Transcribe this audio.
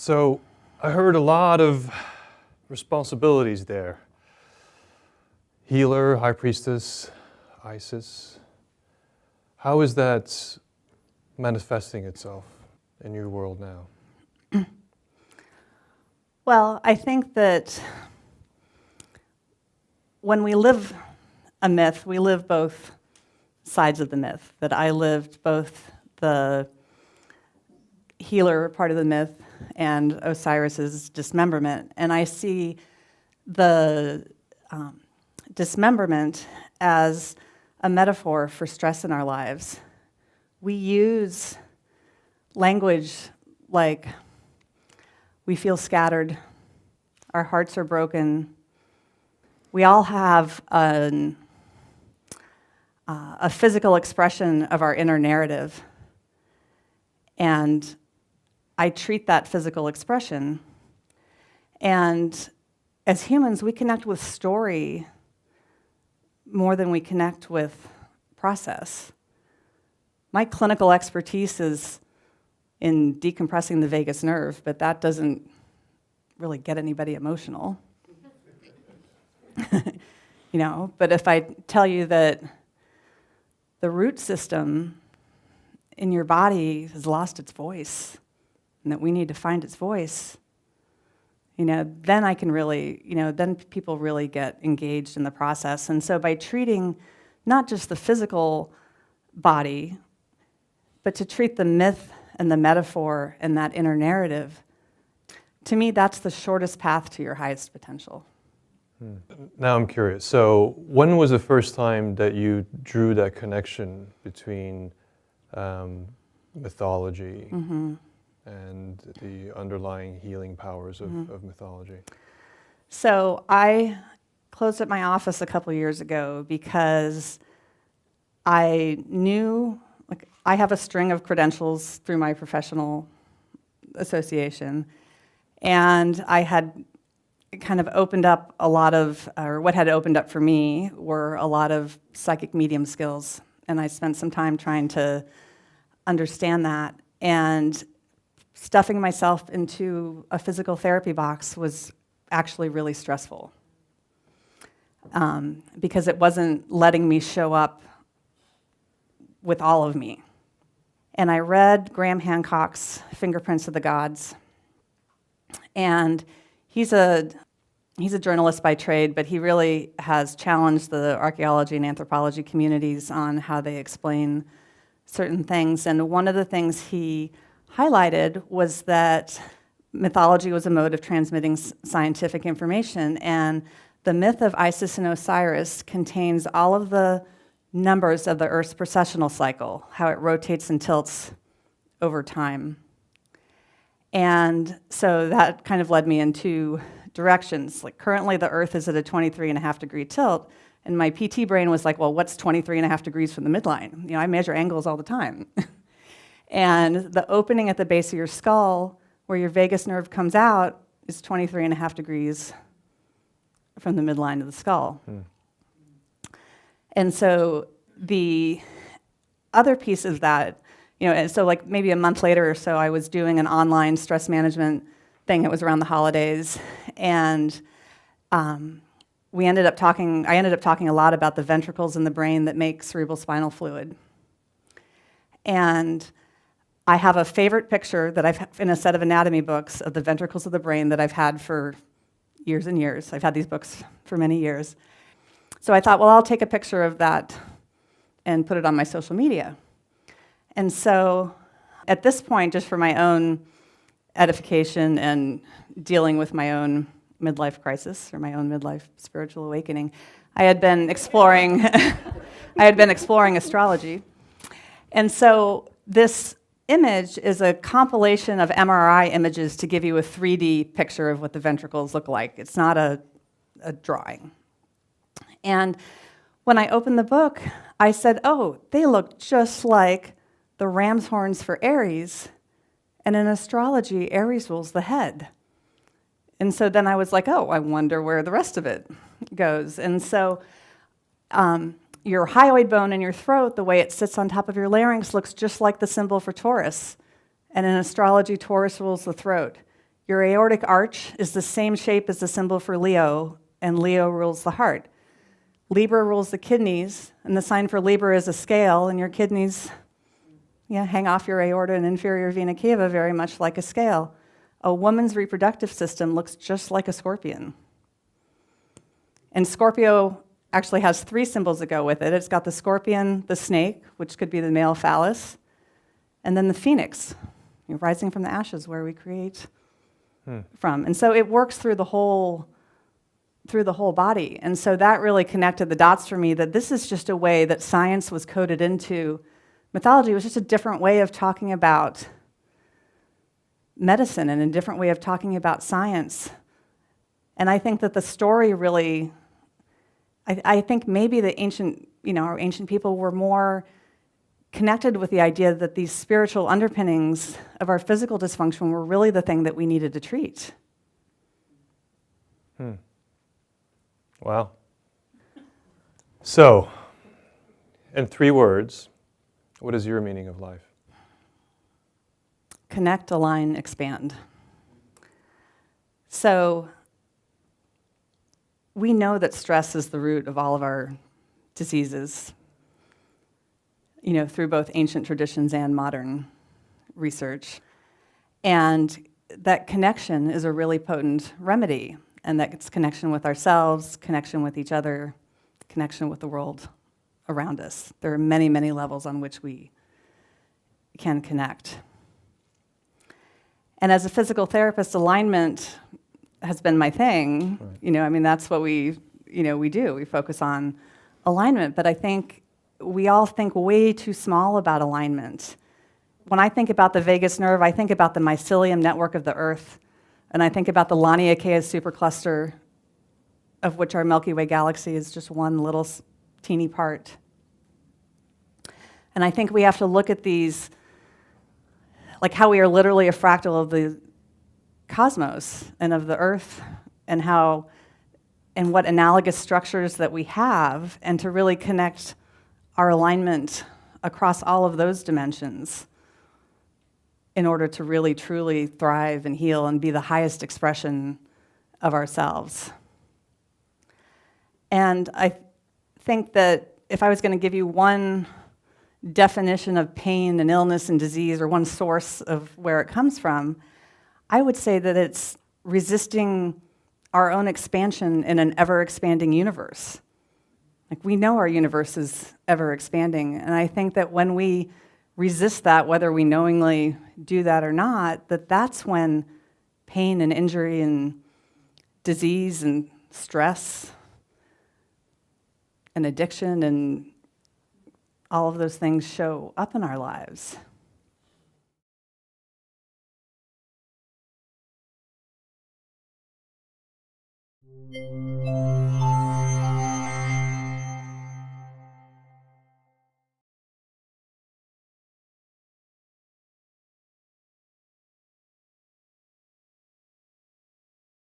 So I heard a lot of responsibilities there. Healer, High Priestess, Isis. How is that manifesting itself in your world now? Well, I think that when we live a myth, we live both sides of the myth. That I lived both the healer part of the myth and Osiris's dismemberment. And I see the dismemberment as a metaphor for stress in our lives. We use language like we feel scattered, our hearts are broken. We all have a physical expression of our inner narrative. And I treat that physical expression. And as humans, we connect with story more than we connect with process. My clinical expertise is in decompressing the vagus nerve, but that doesn't really get anybody emotional. But if I tell you that the root system in your body has lost its voice and that we need to find its voice, then I can really, then people really get engaged in the process. And so by treating not just the physical body, but to treat the myth and the metaphor and that inner narrative, to me, that's the shortest path to your highest potential. Now I'm curious. So when was the first time that you drew that connection between mythology and the underlying healing powers of mythology? So I closed up my office a couple years ago because I knew, I have a string of credentials through my professional association, and I had kind of opened up a lot of, or what had opened up for me were a lot of psychic medium skills, and I spent some time trying to understand that, and stuffing myself into a physical therapy box was actually really stressful because it wasn't letting me show up with all of me. And I read Graham Hancock's Fingerprints of the Gods, and he's a journalist by trade, but he really has challenged the archaeology and anthropology communities on how they explain certain things. And one of the things he highlighted was that mythology was a mode of transmitting scientific information, and the myth of Isis and Osiris contains all of the numbers of the Earth's precessional cycle, how it rotates and tilts over time. And so that kind of led me in two directions. Like currently the Earth is at a 23.5 degree tilt, and my PT brain was like, well, what's 23.5 degrees from the midline? I measure angles all the time. And the opening at the base of your skull, where your vagus nerve comes out, is 23.5 degrees from the midline of the skull. And so the other piece of that, and so like maybe a month later or so, I was doing an online stress management thing. It was around the holidays, and I ended up talking a lot about the ventricles in the brain that make cerebral spinal fluid. And I have a favorite picture that I've in a set of anatomy books of the ventricles of the brain that I've had for years and years. I've had these books for many years. So I thought, well, I'll take a picture of that and put it on my social media. And so at this point, just for my own edification and dealing with my own midlife crisis or my own midlife spiritual awakening, I had been exploring astrology. And so this image is a compilation of MRI images to give you a 3D picture of what the ventricles look like. It's not a drawing. And when I opened the book, I said, oh, they look just like the ram's horns for Aries. And in astrology, Aries rules the head. And so then I was like, oh, I wonder where the rest of it goes. And so your hyoid bone in your throat, the way it sits on top of your larynx, looks just like the symbol for Taurus. And in astrology, Taurus rules the throat. Your aortic arch is the same shape as the symbol for Leo, and Leo rules the heart. Libra rules the kidneys, and the sign for Libra is a scale, and your kidneys hang off your aorta and inferior vena cava very much like a scale. A woman's reproductive system looks just like a scorpion. And Scorpio actually has 3 symbols that go with it. It's got the scorpion, the snake, which could be the male phallus, and then the phoenix, rising from the ashes where we create from. And so it works through the whole body. And so that really connected the dots for me, that this is just a way that science was coded into mythology. It was just a different way of talking about medicine and a different way of talking about science. And I think that the story really, I think maybe the ancient, our ancient people were more connected with the idea that these spiritual underpinnings of our physical dysfunction were really the thing that we needed to treat. Wow. So, in 3 words, what is your meaning of life? Connect, align, expand. So, we know that stress is the root of all of our diseases, through both ancient traditions and modern research. And that connection is a really potent remedy. And that's connection with ourselves, connection with each other, connection with the world around us. There are many, many levels on which we can connect. And as a physical therapist, alignment has been my thing. Right. That's what we do. We focus on alignment. But I think we all think way too small about alignment. When I think about the vagus nerve, I think about the mycelium network of the Earth. And I think about the Laniakea supercluster, of which our Milky Way galaxy is just one little teeny part. And I think we have to look at these, like how we are literally a fractal of the cosmos and of the Earth, and what analogous structures that we have, and to really connect our alignment across all of those dimensions in order to really, truly thrive and heal and be the highest expression of ourselves. And I think that if I was going to give you one definition of pain and illness and disease, or one source of where it comes from, I would say that it's resisting our own expansion in an ever-expanding universe. Like, we know our universe is ever-expanding, and I think that when we resist that, whether we knowingly do that or not, that's when pain and injury and disease and stress and addiction and all of those things show up in our lives.